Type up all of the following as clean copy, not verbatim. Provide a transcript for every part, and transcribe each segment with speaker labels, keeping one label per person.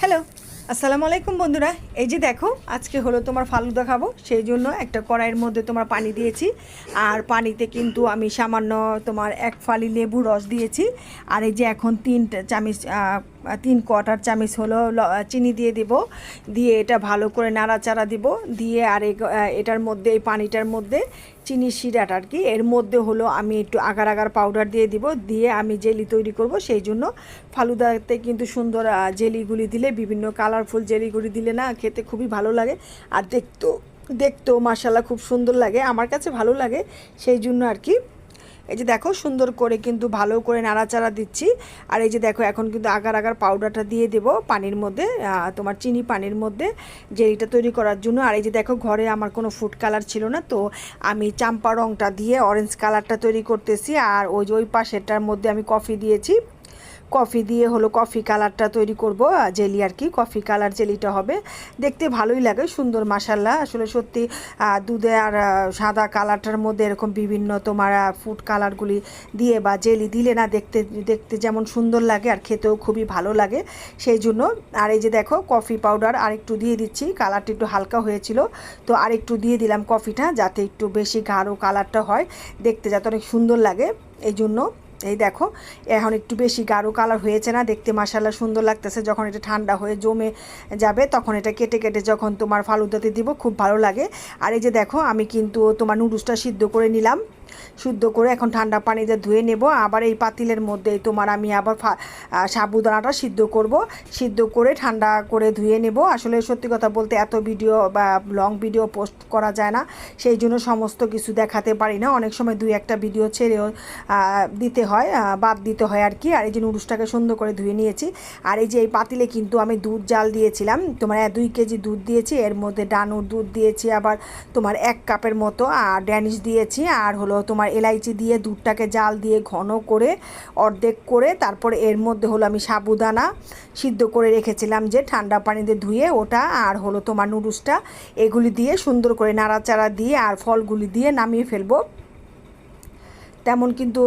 Speaker 1: Hello, আসসালামু আলাইকুম বন্ধুরা। এই যে দেখো, আজকে হলো তোমার ফালুদা খাবো, সেই জন্য একটা কড়াইয়ের মধ্যে তোমার পানি দিয়েছি। আর পানিতে কিন্তু আমি সামান্য তোমার 1 ফালি লেবু রস দিয়েছি। আর এই যে এখন 3 কোয়ার্টার চামচ হলো চিনি দিয়ে দিব। দিয়ে এটা ভালো করে নাড়াচাড়া দিব। দিয়ে আর এটার মধ্যে, এই পানিটার মধ্যে চিনির শিরাটা আর কি, এর মধ্যে হলো আমি একটু আগার আগার পাউডার দিয়ে দিব। দিয়ে আমি জেলি তৈরি করব, সেই জন্য ফালুদাতে কিন্তু সুন্দর জেলিগুলি দিলে, বিভিন্ন কালারফুল জেলিগুলি দিলে না খেতে খুবই ভালো লাগে। আর দেখতেও মাশাআল্লাহ খুব সুন্দর লাগে, আমার কাছে ভালো লাগে, সেই জন্য আর কি। এই যে দেখো, সুন্দর করে কিন্তু ভালো করে নাড়াচাড়া দিচ্ছি। আর এই যে দেখো, এখন কিন্তু আগার আগার পাউডারটা দিয়ে দেবো পানির মধ্যে, তোমার চিনি পানির মধ্যে জেলিটা তৈরি করার জন্য। আর এই যে দেখো, ঘরে আমার কোনো ফুড কালার ছিল না, তো আমি চাম্পা রঙটা দিয়ে অরেঞ্জ কালারটা তৈরি করতেছি। আর ওই পাশেরটার মধ্যে আমি কফি দিয়েছি, কফি দিয়ে হলো কফি কালারটা তৈরি করব, জেলি আর কি, কফি কালার জেলিটা হবে। দেখতে ভালোই লাগে, সুন্দর মাশাআল্লাহ। আসলে সত্যি দুধে আর সাদা কালারটার মধ্যে এরকম বিভিন্ন তোমার ফুড কালারগুলি দিয়ে বা জেলি দিলে না দেখতে দেখতে যেমন সুন্দর লাগে আর খেতেও খুবই ভালো লাগে, সেই জন্য। আর এই যে দেখো, কফি পাউডার আরেকটু দিয়ে দিচ্ছি, কালারটা একটু হালকা হয়েছিল, তো আরেকটু দিয়ে দিলাম কফিটা, যাতে একটু বেশি গাঢ় কালারটা হয়, দেখতে যাতে অনেক সুন্দর লাগে, এই জন্য। এই দেখো, এখন একটু বেশি গাঢ় কালার হয়েছে না, দেখতে মাশাআল্লাহ সুন্দর লাগতেছে। যখন এটা ঠান্ডা হয়ে জমে যাবে, তখন এটা কেটে কেটে যখন তোমার ফালুদাতে দিব, খুব ভালো লাগে। আর এই যে দেখো, আমি কিন্তু তোমার নুডলসটা সিদ্ধ করে নিলাম, শুদ্ধ করে এখন ঠান্ডা পানিতে ধুয়ে নেব। আবার এই পাতিলের মধ্যে তোমার আমি আবার সাবুদানাটা সিদ্ধ করব, সিদ্ধ করে ঠান্ডা করে ধুয়ে নেব। আসলে সত্যি কথা বলতে এত ভিডিও বা লং ভিডিও পোস্ট করা যায় না, সেই জন্য সমস্ত কিছু দেখাতে পারি না। অনেক সময় 2-1টা ভিডিও ছেড়েও দিতে হয়, বাদ দিতে হয় আর কি। আর এই যে নুডলসটাকে সুন্দর করে ধুয়ে নিয়েছি। আর এই যে এই পাতিলে কিন্তু আমি দুধ জাল দিয়েছিলাম, তোমার 2 কেজি দুধ দিয়েছি, এর মধ্যে ডানুর দুধ দিয়েছি, আবার তোমার 1 কাপের মতো আর ড্যানিশ দিয়েছি, আর হলো তোমার এলাইচি দিয়ে দুধটাকে জাল দিয়ে ঘন করে অর্ধেক করে, তারপরে এর মধ্যে হলো আমি সাবুদানা সিদ্ধ করে রেখেছিলাম যে ঠান্ডা পানিতে ধুয়ে, ওটা আর হলো তোমার নুডলসটা, এগুলি দিয়ে সুন্দর করে নাড়াচাড়া দিয়ে আর ফলগুলি দিয়ে নামিয়ে ফেলবো। তেমন কিন্তু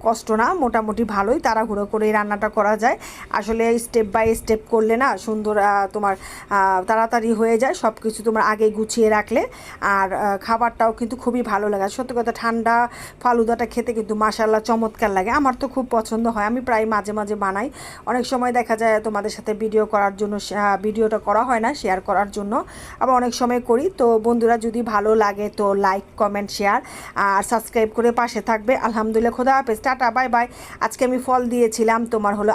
Speaker 1: কষ্ট না, মোটামুটি ভালোই তাড়াহুড়ো করে এই রান্নাটা করা যায়। আসলে স্টেপ বাই স্টেপ করলে না সুন্দর তোমার তাড়াতাড়ি হয়ে যায়, সব কিছু তোমার আগে গুছিয়ে রাখলে। আর খাবারটাও কিন্তু খুবই ভালো লাগে। সত্যি কথা, ঠান্ডা ফালুদাটা খেতে কিন্তু মাশাআল্লাহ চমৎকার লাগে, আমার তো খুব পছন্দ হয়। আমি প্রায় মাঝে মাঝে বানাই, অনেক সময় দেখা যায় তোমাদের সাথে ভিডিও করার জন্য, ভিডিওটা করা হয় না শেয়ার করার জন্য, আবার অনেক সময় করি। তো বন্ধুরা, যদি ভালো লাগে তো লাইক, কমেন্ট, শেয়ার আর সাবস্ক্রাইব করে পাশে থাকবে। আলহামদুলিল্লাহ, খোদা হাফেজ, টাটা, বাই বাই। আজকে আমি ফল দিয়েছিলাম তোমার হলো